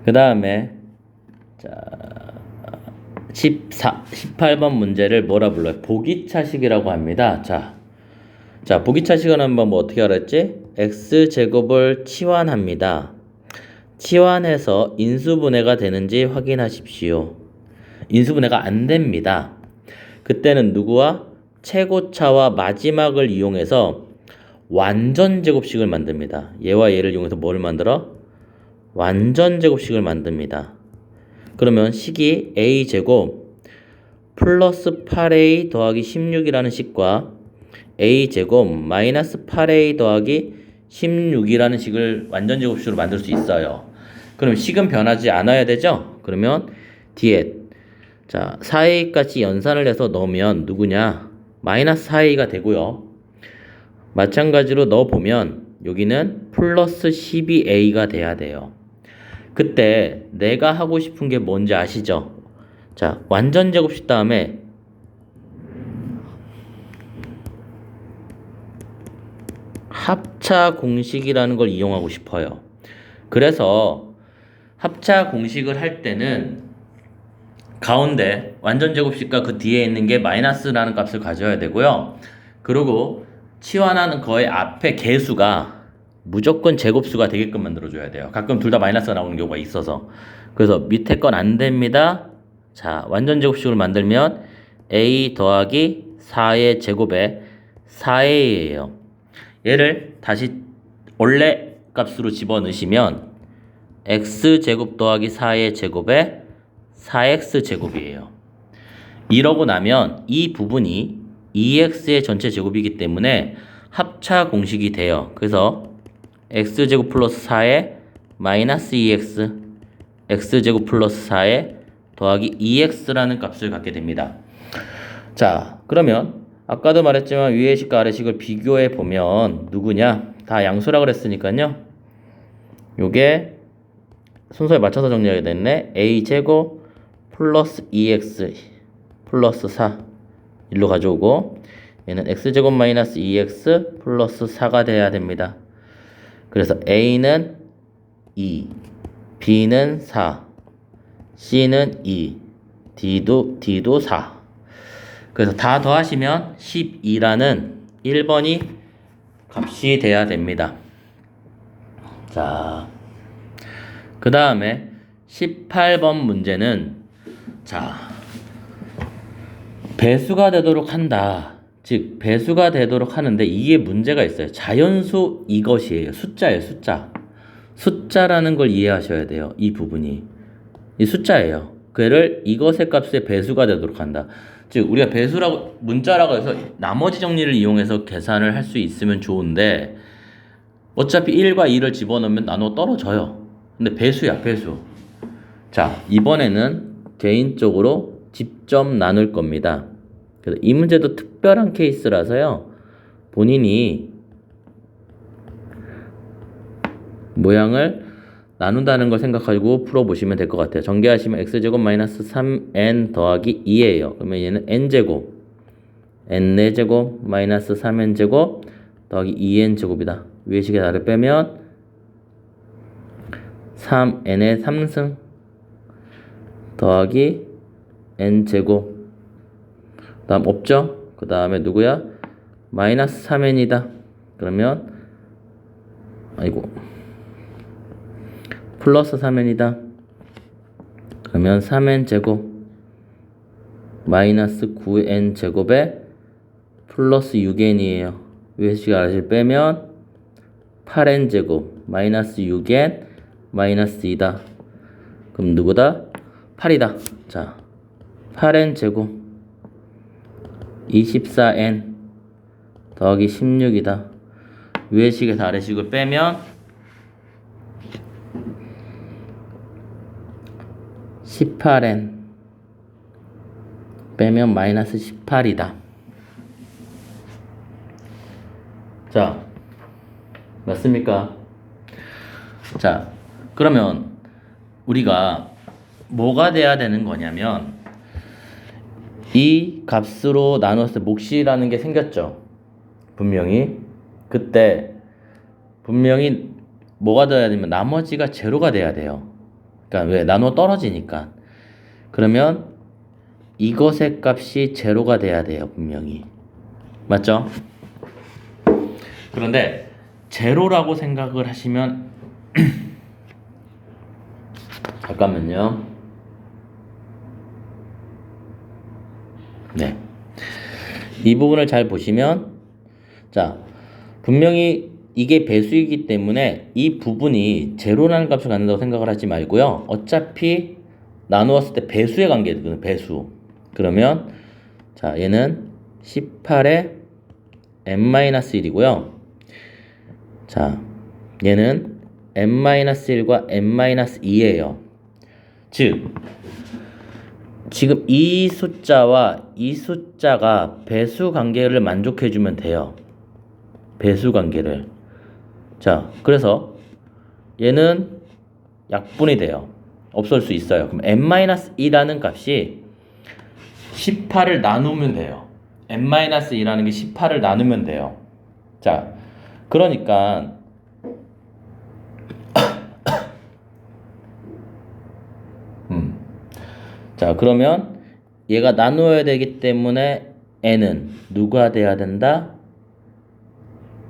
그 다음에 자 18번 문제를 뭐라 불러요? 보기차식이라고 합니다. 자, 보기차식은 한번 뭐 어떻게 알았지? x제곱을 치환합니다. 치환해서 인수분해가 되는지 확인하십시오. 인수분해가 안 됩니다. 그때는 누구와? 최고차와 마지막을 이용해서 완전 제곱식을 만듭니다. 얘와 얘를 이용해서 뭐를 만들어? 완전 제곱식을 만듭니다. 그러면 식이 a제곱 플러스 8a 더하기 16이라는 식과 a제곱 마이너스 8a 더하기 16이라는 식을 완전 제곱식으로 만들 수 있어요. 그럼 식은 변하지 않아야 되죠? 그러면 뒤에 자 4a까지 연산을 해서 넣으면 누구냐? 마이너스 4a가 되고요. 마찬가지로 넣어보면 여기는 플러스 12a가 돼야 돼요. 그때 내가 하고 싶은 게 뭔지 아시죠? 자, 완전 제곱식 다음에 합차 공식이라는 걸 이용하고 싶어요. 그래서 합차 공식을 할 때는 가운데 완전 제곱식과 그 뒤에 있는 게 마이너스라는 값을 가져야 되고요. 그리고 치환하는 거의 앞에 개수가 무조건 제곱수가 되게끔 만들어줘야 돼요. 가끔 둘 다 마이너스가 나오는 경우가 있어서. 그래서 밑에 건 안 됩니다. 자, 완전 제곱식으로 만들면 a 더하기 4의 제곱에 4a예요. 얘를 다시 원래 값으로 집어넣으시면 x제곱 더하기 4의 제곱에 4x제곱이에요. 이러고 나면 이 부분이 2x의 전체 제곱이기 때문에 합차 공식이 돼요. 그래서 x제곱 플러스 4에 마이너스 2x x제곱 플러스 4에 더하기 2x라는 값을 갖게 됩니다. 자, 그러면 아까도 말했지만 위의 식과 아래 식을 비교해 보면 누구냐? 다 양수라고 그랬으니까요. 요게 순서에 맞춰서 정리하게 됐네. a제곱 플러스 2x 플러스 4 일로 가져오고 얘는 x제곱 마이너스 2x 플러스 4가 돼야 됩니다. 그래서 a는 2, b는 4, c는 2, d도 4. 그래서 다 더하시면 12라는 1번이 값이 돼야 됩니다. 자, 그 다음에 18번 문제는 자, 배수가 되도록 한다. 즉 배수가 되도록 하는데 이게 문제가 있어요. 자연수 이것이에요. 숫자예요. 숫자라는 걸 이해하셔야 돼요. 이 부분이 이 숫자예요. 그를 이것의 값에 배수가 되도록 한다. 즉 우리가 배수라고 문자라고 해서 나머지 정리를 이용해서 계산을 할 수 있으면 좋은데 어차피 1과 2를 집어넣으면 나눠 떨어져요. 근데 배수야, 배수. 자, 이번에는 개인적으로 직접 나눌 겁니다. 그래서 이 문제도 특별한 케이스라서요. 본인이 모양을 나눈다는 걸 생각하고 풀어보시면 될 것 같아요. 전개하시면 x제곱 마이너스 3n 더하기 2예요. 그러면 얘는 n제곱 n 4제곱 마이너스 3n제곱 더하기 2n 제곱이다. 위의 식의 4를 빼면 3n의 3승 더하기 n 제곱. 다음 없죠? 그 다음에 누구야? 마이너스 3n이다. 그러면 플러스 3n이다. 그러면 3n 제곱 마이너스 9n 제곱에 플러스 6n이에요. 위에 식의 아래를 빼면 8n 제곱 마이너스 6n 마이너스 2다. 그럼 누구다? 8이다. 자, 8n 제곱 24n 더하기 16이다. 위의 식에서 아래 식을 빼면 18n 빼면 마이너스 18이다. 자, 맞습니까? 자, 그러면 우리가 뭐가 돼야 되는 거냐면 이 값으로 나눴을 때 몫이라는 게 생겼죠. 분명히 그때 분명히 뭐가 돼야 되면 나머지가 제로가 돼야 돼요. 그러니까 왜? 나눠 떨어지니까. 그러면 이것의 값이 제로가 돼야 돼요. 분명히. 맞죠? 그런데 제로라고 생각을 하시면 잠깐만요. 네. 이 부분을 잘 보시면 자, 분명히 이게 배수이기 때문에 이 부분이 제로라는 값을 갖는다고 생각을 하지 말고요. 어차피 나누었을 때 배수의 관계거든요. 배수. 그러면 자, 얘는 18에 n-1이고요. 자, 얘는 n-1과 n-2예요. 즉 지금 이 숫자와 이 숫자가 배수 관계를 만족해 주면 돼요. 배수 관계를. 자, 그래서 얘는 약분이 돼요. 없을 수 있어요. 그럼 n-2라는 값이 18을 나누면 돼요. n-2라는 게 18을 나누면 돼요. 자, 그러니까 자, 그러면 얘가 나누어야 되기 때문에 n은 누가 돼야 된다?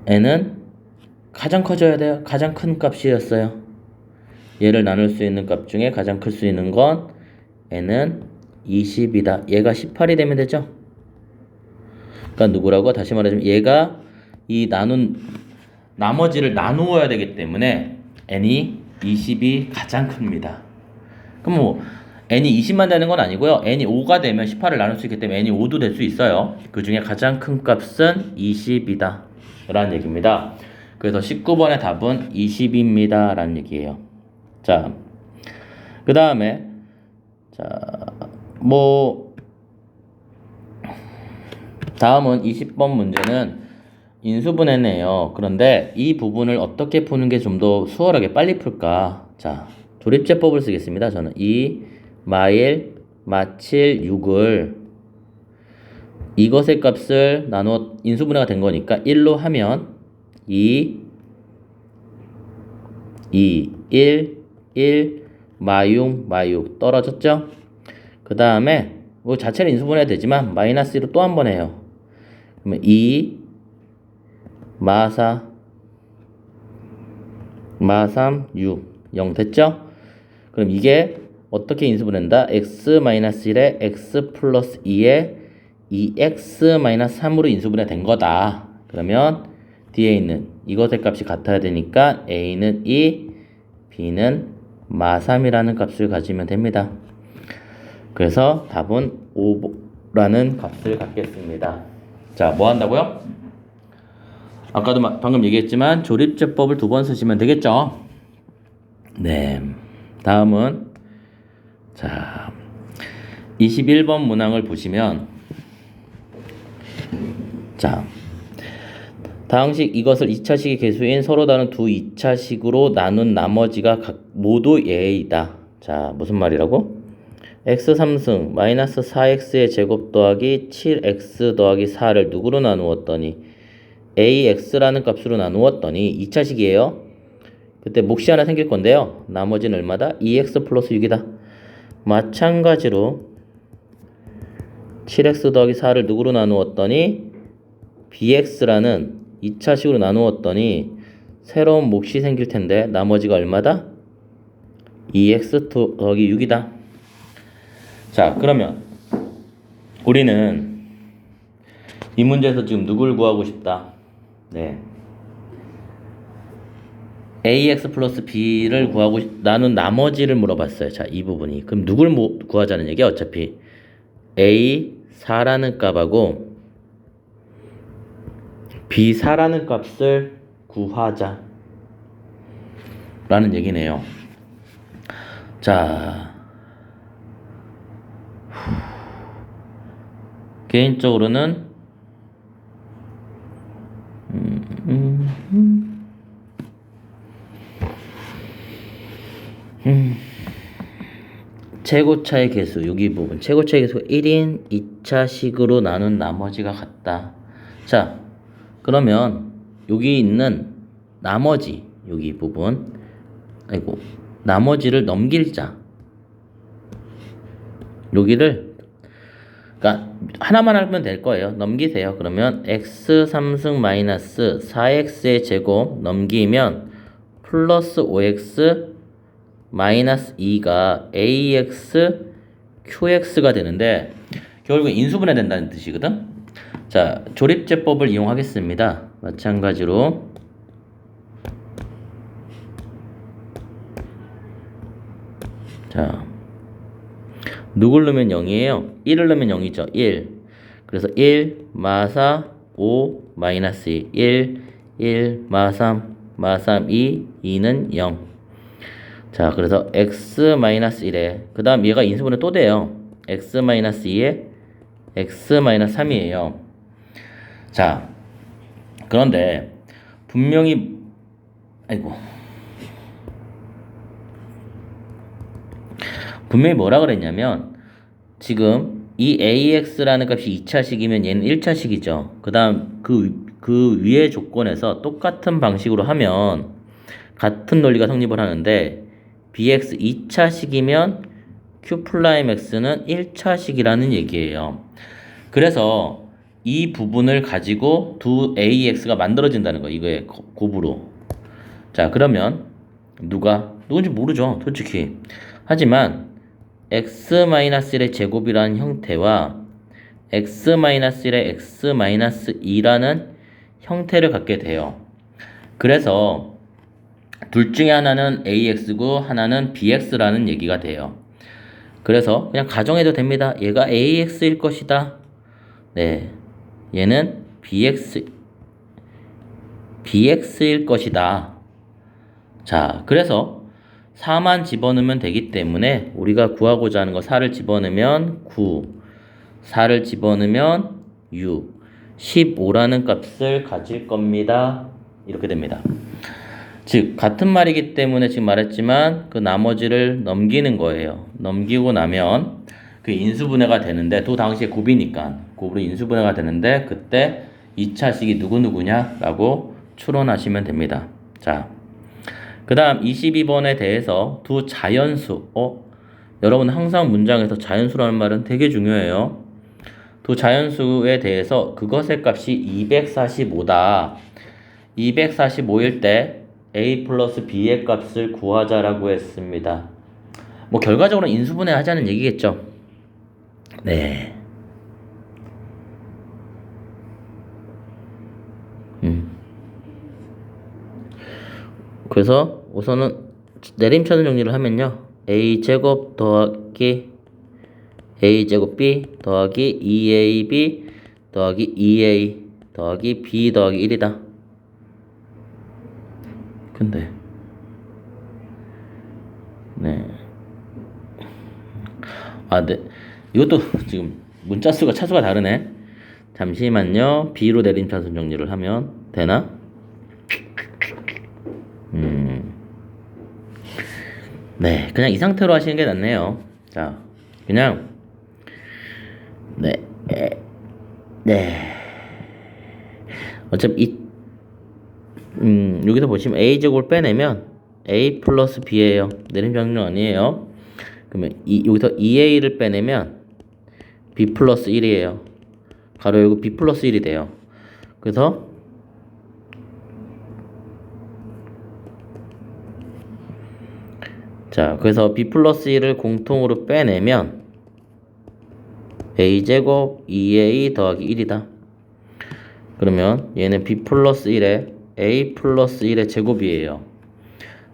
n은 가장 커져야 돼요. 가장 큰 값이었어요. 얘를 나눌 수 있는 값 중에 가장 클 수 있는 건 n은 20이다. 얘가 18이 되면 되죠. 그러니까 누구라고? 다시 말해주면 얘가 이 나머지를 나누어야 되기 때문에 n이 20이 가장 큽니다. 그럼 뭐 n이 20만 되는 건 아니고요. n이 5가 되면 18을 나눌 수 있기 때문에 n이 5도 될 수 있어요. 그 중에 가장 큰 값은 20이다 라는 얘기입니다. 그래서 19번의 답은 20입니다 라는 얘기예요. 자, 그 다음에 자, 다음은 20번 문제는 인수분해네요. 그런데 이 부분을 어떻게 푸는 게 좀 더 수월하게 빨리 풀까? 자, 조립제법을 쓰겠습니다. 저는 2 마일 마칠 6을 이것의 값을 나누어 인수분해가 된 거니까 1로 하면 2 1 마육 떨어졌죠? 그 다음에 뭐 자체를 인수분해가 되지만 마이너스 1로 또 한 번 해요. 그러면 2 마3 6 0 됐죠? 그럼 이게 어떻게 인수분해한다? x-1에 x 플러스 2에 2x-3으로 인수분해 된 거다. 그러면 뒤에 있는 이것의 값이 같아야 되니까 a는 2, b는 마3이라는 값을 가지면 됩니다. 그래서 답은 5라는 값을 갖겠습니다. 자, 뭐 한다고요? 아까도 방금 얘기했지만 조립제법을 2번 쓰시면 되겠죠? 네. 다음은 자, 21번 문항을 보시면 자, 다항식 이것을 2차식의 개수인 서로 다른 두 2차식으로 나눈 나머지가 모두 a이다. 자, 무슨 말이라고? x 3승 마이너스 4x의 제곱 더하기 7x 더하기 4를 누구로 나누었더니 AX라는 값으로 나누었더니 2차식이에요. 그때 몫이 하나 생길 건데요. 나머지는 얼마다? 2x 플러스 6이다. 마찬가지로 7x 더하기 4를 누구로 나누었더니 bx라는 2차식으로 나누었더니 새로운 몫이 생길 텐데 나머지가 얼마다? 2x 더하기 6이다. 자, 그러면 우리는 이 문제에서 지금 누굴 구하고 싶다? 네. ax 플러스 b를 구하고 나눈 나머지를 물어봤어요. 자, 이 부분이. 그럼 누굴 구하자는 얘기야? 어차피 a 4라는 값하고 b 4라는 값을 구하자 라는 얘기네요. 자, 개인적으로는 최고차의 개수, 여기 부분 최고차의 개수가 1인 2차식으로 나눈 나머지가 같다. 자, 그러면 여기 있는 나머지, 여기 부분, 나머지를 넘길자. 여기를, 그러니까 하나만 하면 될 거예요. 넘기세요. 그러면 x 3승 마이너스 4x의 제곱 넘기면 플러스 5x 마이너스 2가 ax qx가 되는데 결국 인수분해 된다는 뜻이거든. 자, 조립제법을 이용하겠습니다. 마찬가지로 자, 누굴 넣으면 0이에요? 1을 넣으면 0이죠. 1. 그래서 1 마사 5 마이너스 2 1 1 마삼 마삼 2 2는 0. 자, 그래서 x 마이너스 1에 그 다음 얘가 인수분해 또 돼요. x 마이너스 2에 x 마이너스 3이에요. 자, 그런데 분명히 분명히 뭐라 그랬냐면 지금 이 ax라는 값이 2차식이면 얘는 1차식이죠. 그 다음 그 위의 조건에서 똑같은 방식으로 하면 같은 논리가 성립을 하는데 bx 2차식이면 q'x는 1차식이라는 얘기예요. 그래서 이 부분을 가지고 두 ax가 만들어진다는 거예요. 이거의 곱으로. 자, 그러면 누군지 모르죠, 솔직히. 하지만 x-1의 제곱이라는 형태와 x-1의 x-2라는 형태를 갖게 돼요. 그래서 둘 중에 하나는 ax고 하나는 bx라는 얘기가 돼요. 그래서 그냥 가정해도 됩니다. 얘가 ax일 것이다. 네, 얘는 bx일 것이다. 자, 그래서 4만 집어넣으면 되기 때문에 우리가 구하고자 하는 거 4를 집어넣으면 9, 4를 집어넣으면 6, 15라는 값을 가질 겁니다. 이렇게 됩니다. 즉 같은 말이기 때문에 지금 말했지만 그 나머지를 넘기는 거예요. 넘기고 나면 그 인수분해가 되는데 또 당시에 곱이니까 곱으로 인수분해가 되는데 그때 2차식이 누구냐라고 추론하시면 됩니다. 자, 그 다음 22번에 대해서 두 자연수. 여러분 항상 문장에서 자연수라는 말은 되게 중요해요. 두 자연수에 대해서 그것의 값이 245다. 245일 때 a 플러스 b의 값을 구하자라고 했습니다. 뭐 결과적으로 인수분해 하자는 얘기겠죠. 네. 그래서 우선은 내림차순 정리를 하면요. a제곱 더하기 a제곱 b 더하기 2ab 더하기 2a 더하기 b 더하기 1이다. 근데 네. 네. 이것도 지금 문자 수가 차수가 다르네. 잠시만요. b로 내림차순 정리를 하면 되나? 네, 그냥 이 상태로 하시는 게 낫네요. 자, 그냥 네. 어차피 여기서 보시면 a제곱을 빼내면 a 플러스 b예요. 내림정리 아니에요. 그러면 여기서 2a를 빼내면 b 플러스 1이에요. 가로 열고 b 플러스 1이 돼요. 그래서 그래서 b 플러스 1을 공통으로 빼내면 a제곱 2a 더하기 1이다. 그러면 얘는 b 플러스 1에 a 플러스 1의 제곱이에요.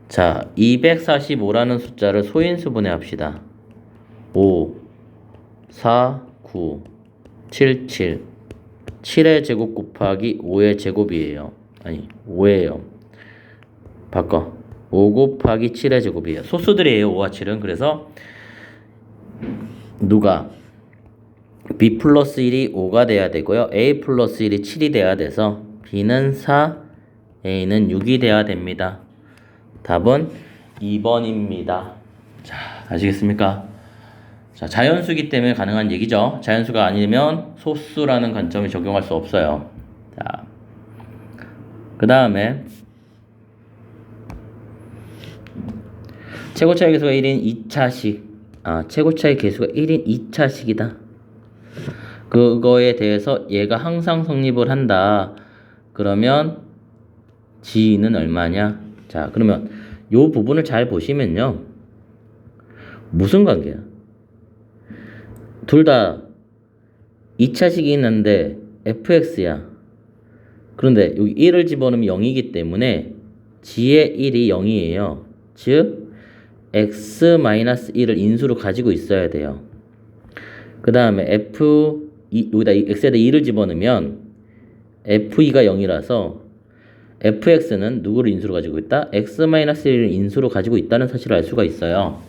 자, 245라는 숫자를 소인수분해 합시다. 5, 4, 9, 7, 7. 7의 제곱 곱하기 5의 제곱이에요. 아니, 5예요. 바꿔. 5 곱하기 7의 제곱이에요. 소수들이에요, 5와 7은. 그래서 누가 b 플러스 1이 5가 돼야 되고요. a 플러스 1이 7이 돼야 돼서 b는 4, a는 6이 돼야 됩니다. 답은 2번입니다. 자, 아시겠습니까? 자, 자연수기 때문에 가능한 얘기죠. 자연수가 아니면 소수라는 관점을 적용할 수 없어요. 자, 그 다음에 최고차의 개수가 1인 2차식. 최고차의 개수가 1인 2차식이다. 그거에 대해서 얘가 항상 성립을 한다. 그러면 G는 얼마냐? 자, 그러면 요 부분을 잘 보시면요. 무슨 관계야? 둘 다 2차식이 있는데 fx야. 그런데 여기 1을 집어넣으면 0이기 때문에 G의 1이 0이에요. 즉 x-1을 인수로 가지고 있어야 돼요. 그 다음에 여기다 x에다 2를 집어넣으면 f2가 0이라서 fx는 누구를 인수로 가지고 있다? x-1을 인수로 가지고 있다는 사실을 알 수가 있어요.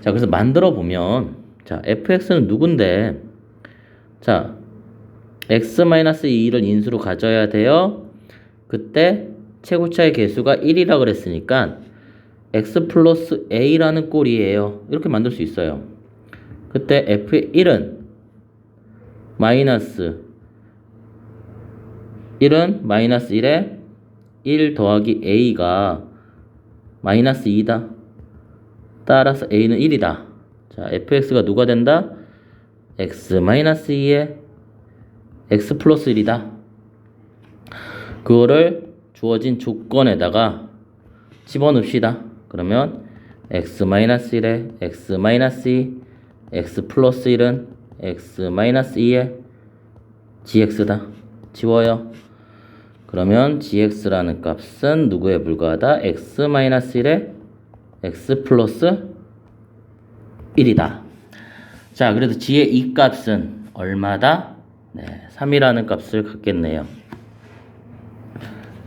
자, 그래서 만들어 보면, 자, fx는 누군데? 자, x-2를 인수로 가져야 돼요. 그때 최고차의 개수가 1이라 그랬으니까 x 플러스 a라는 꼴이에요. 이렇게 만들 수 있어요. 그때 f의 1은 마이너스 1에 1 더하기 a가 마이너스 2다. 따라서 a는 1이다. 자, fx가 누가 된다? x-2에 x 플러스 1이다. 그거를 주어진 조건에다가 집어넣읍시다. 그러면 x-1에 x-2, x 플러스 1은 x-2에 gx다. 지워요. 그러면 gx라는 값은 누구에 불과하다? x-1에 x 플러스 1이다. 자, 그래서 g의 이 값은 얼마다? 네, 3이라는 값을 갖겠네요.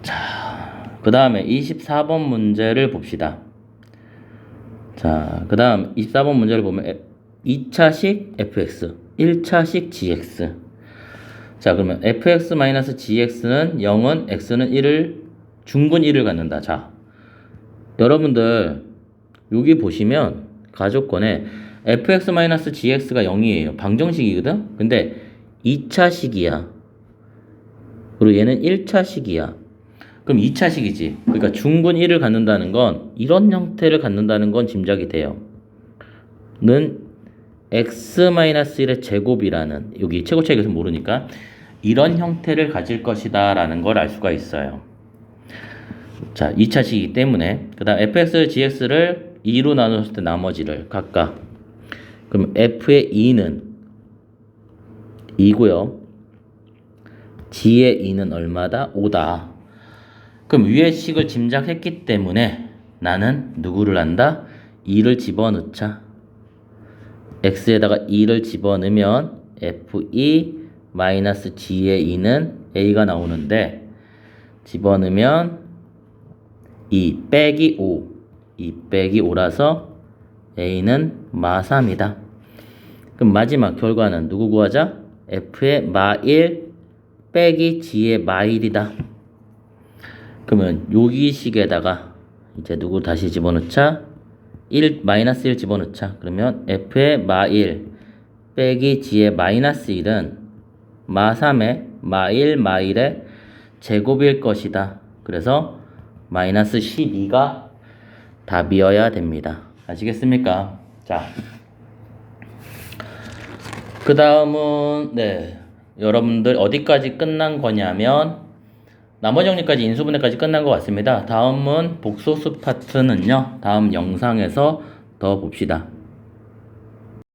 자, 그 다음에 24번 문제를 봅시다. 자, 그 다음 24번 문제를 보면 2차식 fx, 1차식 gx. 자, 그러면 fx-gx는 0은 x는 1을 중근 1을 갖는다. 자, 여러분들 여기 보시면 가족권에 fx-gx가 0이에요. 방정식이거든? 근데 2차식이야. 그리고 얘는 1차식이야. 그럼 2차식이지. 그러니까 중근 1을 갖는다는 건 이런 형태를 갖는다는 건 짐작이 돼요. 는 x-1의 제곱이라는, 여기 최고차의 개수는 모르니까 이런 형태를 가질 것이다 라는 걸 알 수가 있어요. 자, 2차식이기 때문에 그 다음 fx, gx를 2로 나눴을 때 나머지를 각각, 그럼 f의 2는 2고요 g의 2는 얼마다? 5다. 그럼 위의 식을 짐작했기 때문에 나는 누구를 한다? 2를 집어넣자. x에다가 2를 집어넣으면 f2 마이너스 g의 2는 a가 나오는데, 집어넣으면 2 빼기 5, 2 빼기 5라서 a는 마3이다. 그럼 마지막 결과는 누구 구하자? f의 마1 빼기 g의 마1이다. 그러면 여기 식에다가 이제 누구 다시 집어넣자? 마이너스 1 집어넣자. 그러면 f의 마1 빼기 g의 마이너스 1은 마3의 마1, 마1의 제곱일 것이다. 그래서 마이너스 12가 답이어야 됩니다. 아시겠습니까? 자, 그 다음은 여러분들 어디까지 끝난 거냐면 나머지 정리까지 인수분해까지 끝난 것 같습니다. 다음은 복소수 파트는요, 다음 영상에서 더 봅시다.